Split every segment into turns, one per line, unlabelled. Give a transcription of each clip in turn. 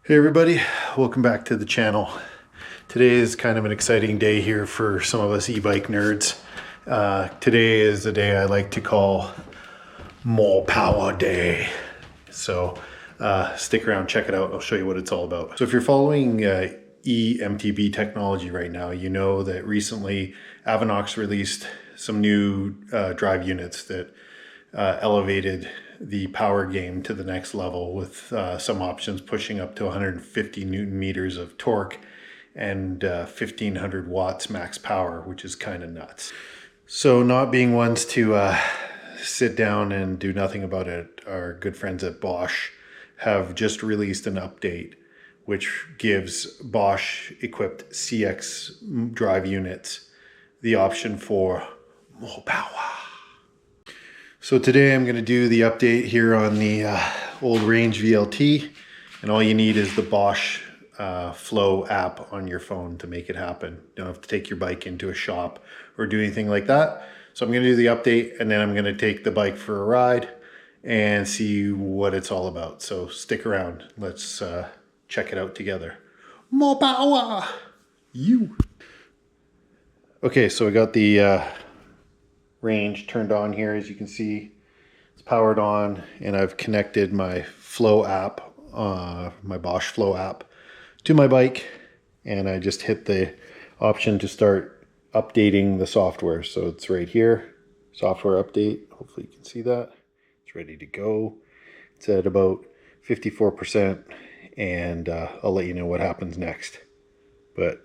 Hey everybody, welcome back to the channel. Today is kind of an exciting day here for some of us e-bike nerds. Today is the day I like to call More Power Day. So stick around, check it out, I'll show you what it's all about. So if you're following emtb technology right now, you know that recently Avinox released some new drive units that elevated the power game to the next level with some options pushing up to 150 Newton meters of torque and 1500 watts max power, which is kind of nuts. So not being ones to sit down and do nothing about it, our good friends at Bosch have just released an update which gives Bosch equipped CX drive units the option for more power. So today I'm going to do the update here on the old Range VLT, and all you need is the Bosch Flow app on your phone to make it happen. You don't have to take your bike into a shop or do anything like that. So I'm going to do the update and then I'm going to take the bike for a ride and see what it's all about. So stick around. Let's check it out together. More power! You! Okay, so I got the Range turned on here. As you can see, it's powered on, and I've connected my Flow app, my Bosch Flow app, to my bike, and I just hit the option to start updating the software. So it's right here, software update. Hopefully you can see that. It's ready to go. It's at about 54%, and I'll let you know what happens next, but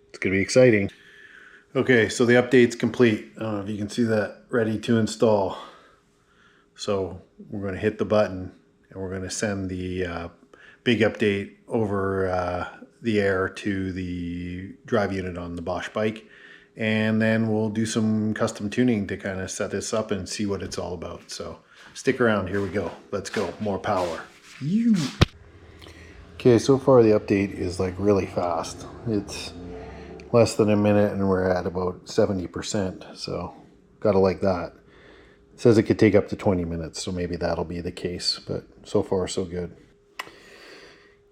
it's gonna be exciting. Okay, so the update's complete. I don't know if you can see that, ready to install. So we're going to hit the button and we're going to send the big update over the air to the drive unit on the Bosch bike. And then we'll do some custom tuning to kind of set this up and see what it's all about. So stick around, here we go. Let's go, more power. You. Okay, so far the update is like really fast. It's less than a minute and we're at about 70%, so gotta like that. It says it could take up to 20 minutes, so maybe that'll be the case, but so far so good.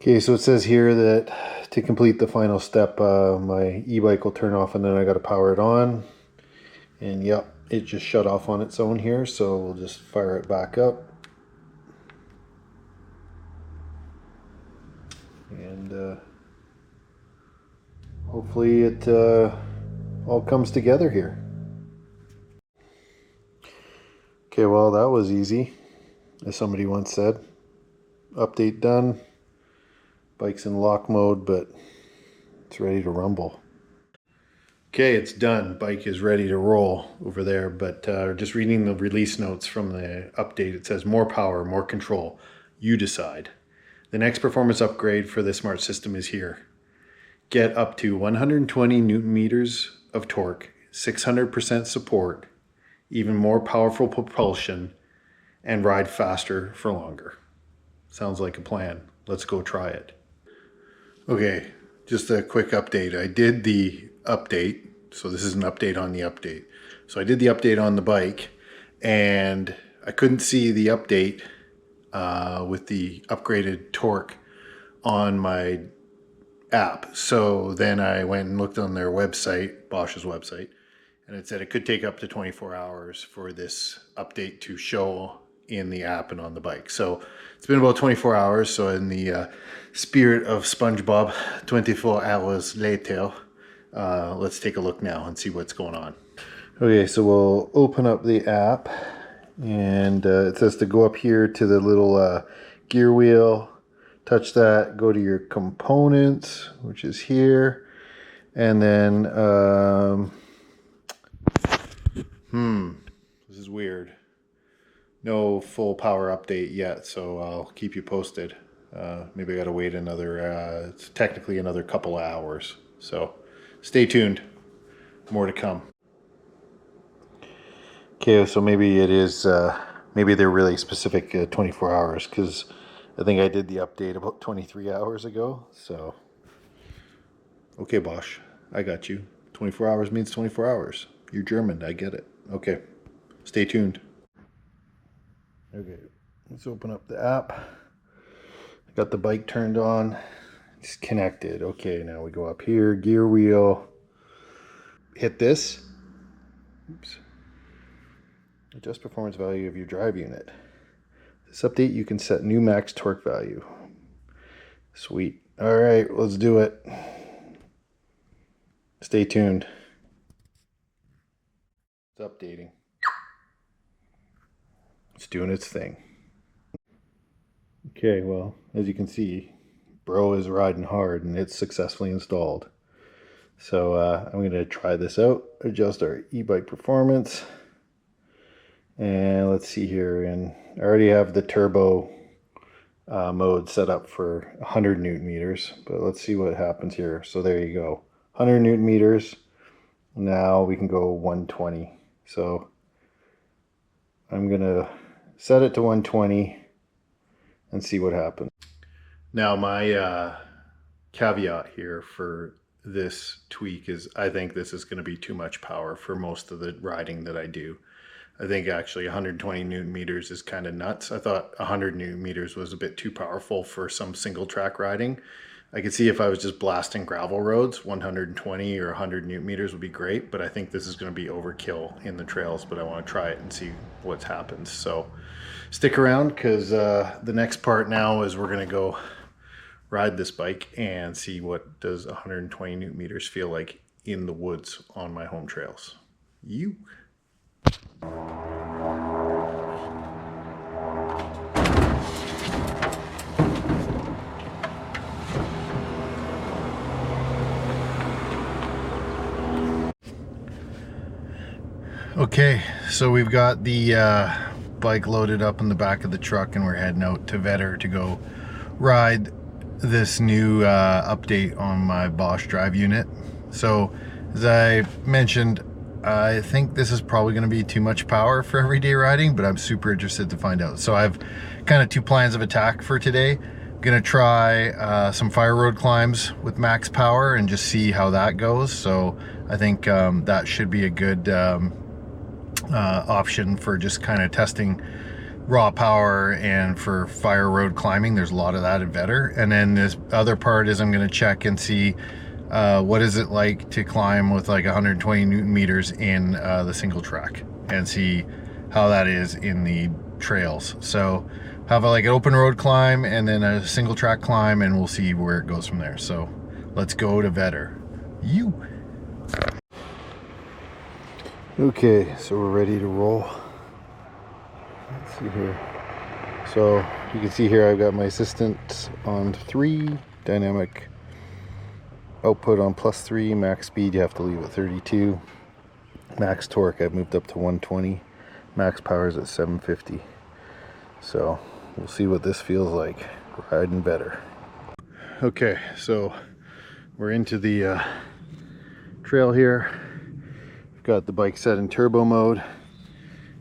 Okay, so it says here that to complete the final step, my e-bike will turn off and then I gotta power it on. And yep, it just shut off on its own here, so we'll just fire it back up. And hopefully it all comes together here. Okay, well that was easy, as somebody once said. Update done. Bike's in lock mode, but it's ready to rumble. Okay, it's done. Bike is ready to roll over there, but just reading the release notes from the update, it says more power, more control. You decide. The next performance upgrade for the smart system is here. Get up to 120 Newton meters of torque, 600% support, even more powerful propulsion, and ride faster for longer. Sounds like a plan. Let's go try it. Okay, just a quick update. I did the update, so this is an update on the update. So I did the update on the bike, and I couldn't see the update with the upgraded torque on my app. So then I went and looked on their website, Bosch's website, and it said it could take up to 24 hours for this update to show in the app and on the bike. So it's been about 24 hours. So in the spirit of SpongeBob, 24 hours later, let's take a look now and see what's going on. Okay, so we'll open up the app, and it says to go up here to the little gear wheel. Touch that, go to your components, which is here, and then, this is weird. No full power update yet, so I'll keep you posted. Maybe I gotta wait another, it's technically another couple of hours. So stay tuned, more to come. Okay, so maybe it is, maybe they're really specific 24 hours, because I think I did the update about 23 hours ago, so. Okay, Bosch, I got you. 24 hours means 24 hours. You're German, I get it. Okay, stay tuned. Okay, let's open up the app. Got the bike turned on. It's connected. Okay, now we go up here, gear wheel. Hit this. Oops. Adjust performance value of your drive unit. This update, you can set new max torque value. Sweet. All right, let's do it. Stay tuned. It's updating. It's doing its thing. Okay, well, as you can see, bro is riding hard and it's successfully installed. So I'm going to try this out, adjust our e-bike performance. And let's see here, and I already have the turbo mode set up for 100 newton meters, but let's see what happens here. So there you go, 100 newton meters. Now we can go 120. So I'm gonna set it to 120 and see what happens. Now my caveat here for this tweak is I think this is going to be too much power for most of the riding that I do. I think actually 120 newton meters is kind of nuts. I thought 100 newton meters was a bit too powerful for some single track riding. I could see if I was just blasting gravel roads, 120 or 100 newton meters would be great, but I think this is going to be overkill in the trails, but I want to try it and see what happens. So stick around, because the next part now is we're going to go ride this bike and see what does 120 newton meters feel like in the woods on my home trails. Okay, so we've got the bike loaded up in the back of the truck and we're heading out to Vetter to go ride this new update on my Bosch drive unit. So as I mentioned, I think this is probably going to be too much power for everyday riding, but I'm super interested to find out. So I have kind of two plans of attack for today. I'm going to try some fire road climbs with max power and just see how that goes. So I think that should be a good option for just kind of testing raw power and for fire road climbing. There's a lot of that at Vetter. And then this other part is I'm going to check and see what is it like to climb with like 120 newton meters in the single track and see how that is in the trails. So have like an open road climb and then a single track climb, and we'll see where it goes from there. So let's go to Vetter. Okay, so we're ready to roll. Let's see here. So you can see here I've got my assistant on 3, dynamic output on +3, max speed you have to leave at 32, max torque I've moved up to 120, max power is at 750. So we'll see what this feels like riding Vetter. Okay, so we're into the trail here. Got the bike set in turbo mode,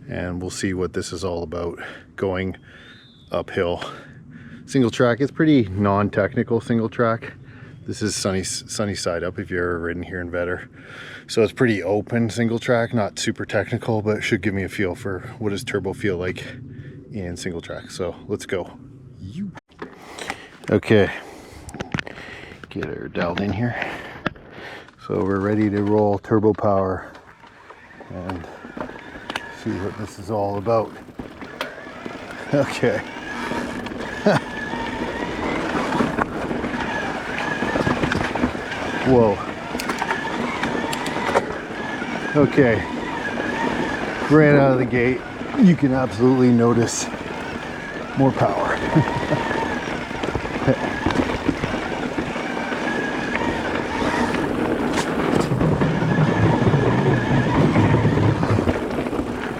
and we'll see what this is all about going uphill. Single track, it's pretty non-technical single track. This is sunny side up if you've ever ridden here in Vetter. So it's pretty open single track, not super technical, but it should give me a feel for what does turbo feel like in single track. So let's go. Okay, get her dialed in here. So we're ready to roll turbo power and see what this is all about. Okay. Whoa. Okay. Right out of the gate, you can absolutely notice more power.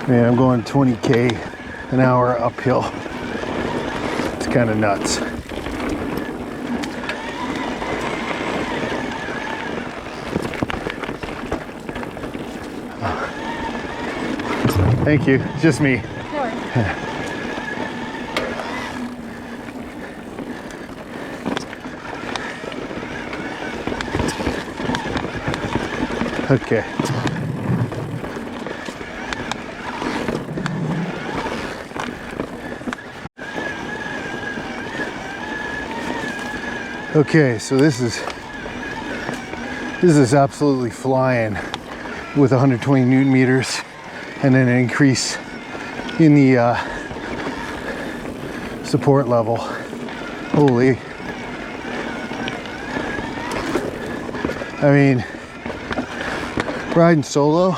Man, I'm going 20k an hour uphill. It's kind of nuts. Thank you. It's just me.
No worries.
Okay. Okay, so this is absolutely flying with 120 Newton meters and then an increase in the support level. Holy. I mean, riding solo,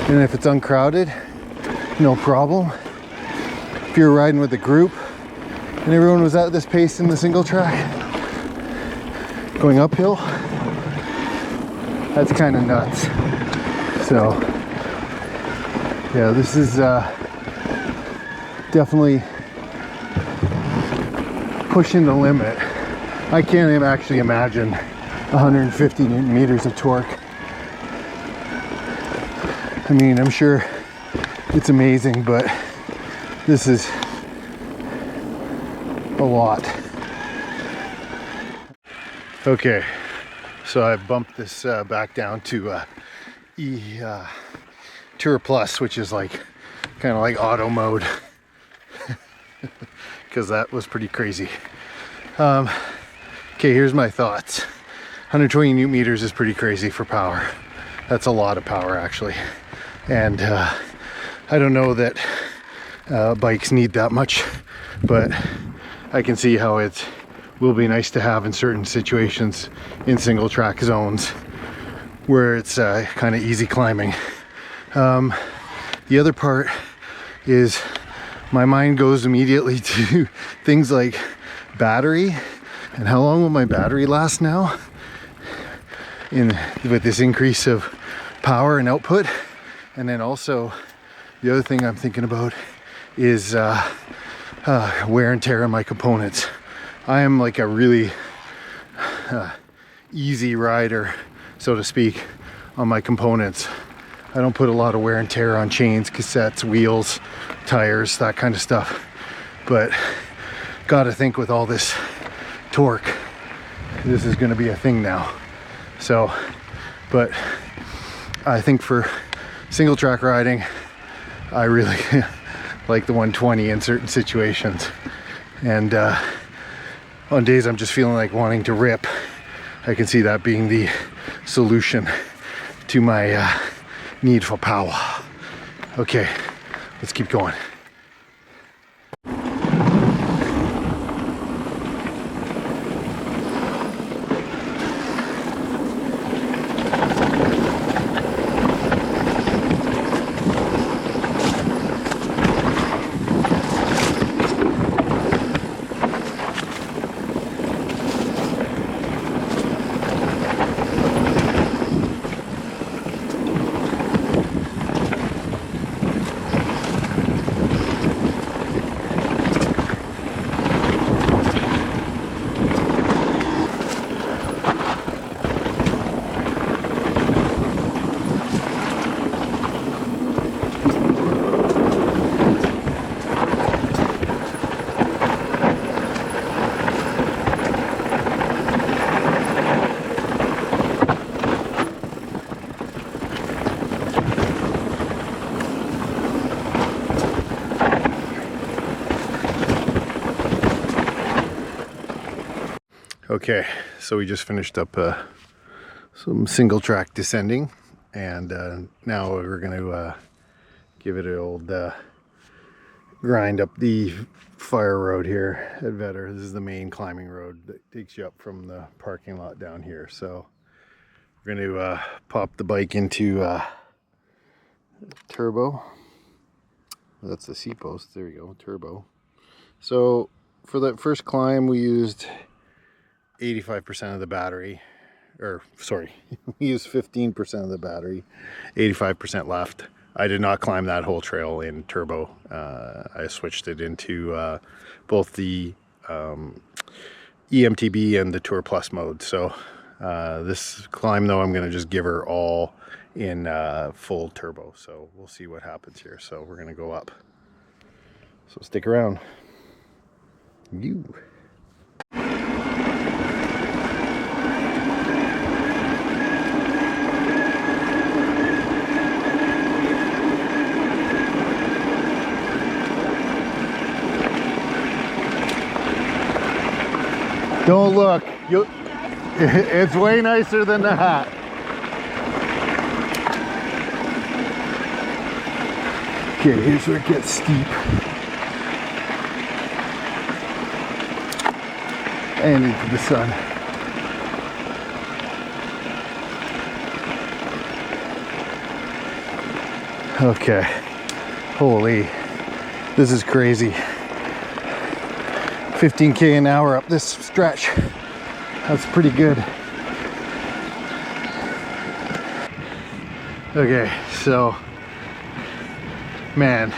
and if it's uncrowded, no problem. If you're riding with a group and everyone was at this pace in the single track, going uphill, that's kind of nuts. So, yeah, this is definitely pushing the limit. I can't even actually imagine 150 Newton meters of torque. I mean, I'm sure it's amazing, but this is a lot. Okay, so I bumped this back down to Tour Plus, which is like kind of like auto mode, because that was pretty crazy. Okay, here's my thoughts. 120 Newton meters is pretty crazy for power. That's a lot of power, actually. And I don't know that bikes need that much, but I can see how it will be nice to have in certain situations in single track zones where it's kind of easy climbing. The other part is my mind goes immediately to things like battery and how long will my battery last now with this increase of power and output. And then also the other thing I'm thinking about is wear and tear on my components. I am like a really easy rider, so to speak, on my components. I don't put a lot of wear and tear on chains, cassettes, wheels, tires, that kind of stuff. But gotta think with all this torque, this is gonna be a thing now. So, but I think for single track riding, I really like the 120 in certain situations. And on days I'm just feeling like wanting to rip, I can see that being the solution to my need for power. Okay, let's keep going. Okay, so we just finished up some single track descending, and now we're going to give it an old grind up the fire road here at Vetter. This is the main climbing road that takes you up from the parking lot down here. So we're going to pop the bike into turbo. That's the seat post. There we go, turbo. So for that first climb, we used 85% of the battery, or sorry, we used 15% of the battery, 85% left. I did not climb that whole trail in turbo. I switched it into both the emtb and the Tour Plus mode. So this climb though, I'm going to just give her all in full turbo. So we'll see what happens here. So we're going to go up. So stick around. You. Don't look. It's way nicer than the hat. Okay, here's where it gets steep. And into the sun. Okay. Holy. This is crazy. 15K an hour up this stretch. That's pretty good. Okay, so man,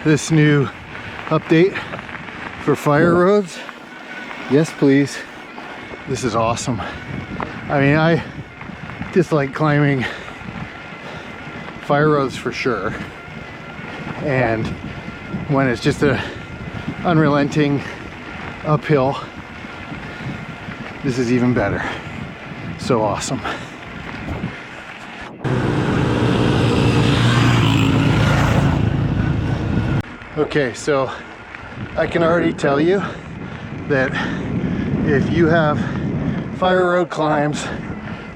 this new update for fire roads, yes please, this is awesome. I mean, I dislike climbing fire roads for sure, and when it's just a unrelenting uphill, this is even better. So awesome. Okay, so I can already tell you that if you have fire road climbs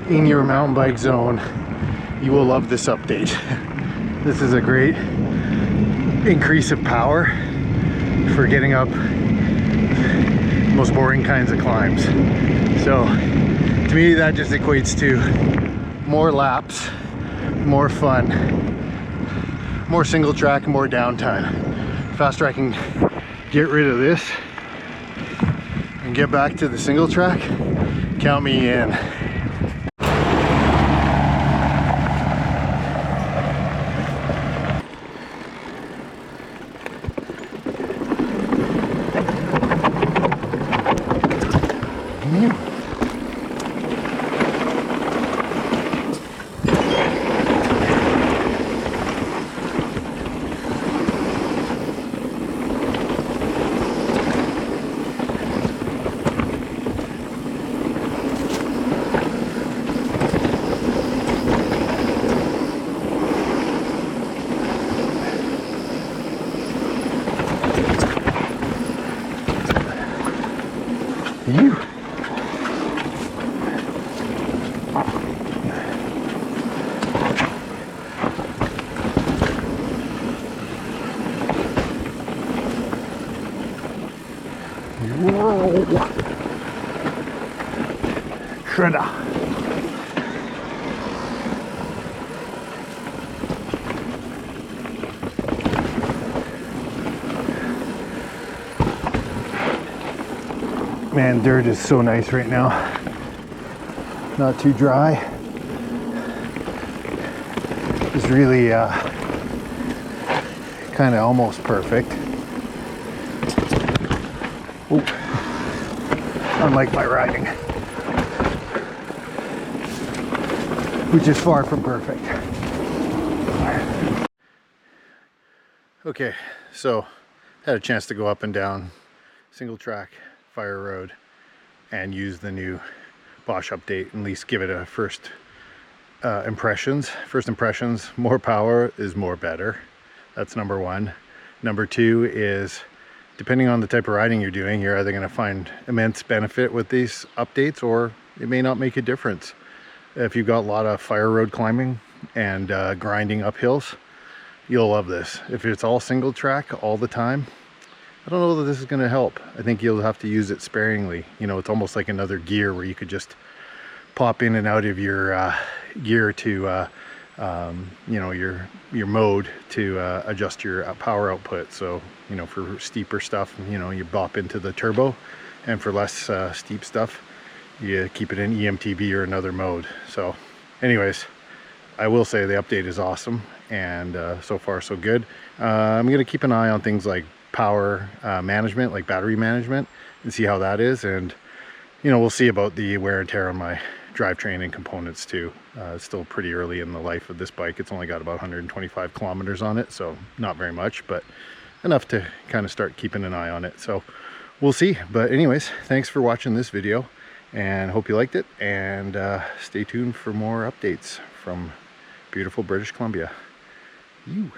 in your mountain bike zone, you will love this update. This is a great increase of power for getting up the most boring kinds of climbs. So to me, that just equates to more laps, more fun, more single track, more downtime. Faster I can get rid of this and get back to the single track, count me in. Shredder. Man, dirt is so nice right now. Not too dry. It's really kind of almost perfect. Ooh. Unlike my riding, which is far from perfect. Okay, so had a chance to go up and down single track fire road and use the new Bosch update, at least give it a first impressions. First impressions, more power is more better. That's number one. Number two is, depending on the type of riding you're doing, you're either going to find immense benefit with these updates, or it may not make a difference. If you've got a lot of fire road climbing and grinding uphills, you'll love this. If it's all single track all the time, I don't know that this is going to help. I think you'll have to use it sparingly. You know, it's almost like another gear where you could just pop in and out of your gear to you know, your mode to adjust your power output. So, you know, for steeper stuff, you know, you bop into the turbo, and for less steep stuff, you keep it in emtb or another mode. So anyways, I will say the update is awesome, and so far so good. I'm going to keep an eye on things like power management, like battery management, and see how that is. And you know, we'll see about the wear and tear on my drivetrain and components too. It's still pretty early in the life of this bike. It's only got about 125 kilometers on it, so not very much, but enough to kind of start keeping an eye on it. So we'll see. But anyways, thanks for watching this video, and hope you liked it, and stay tuned for more updates from beautiful British Columbia. You.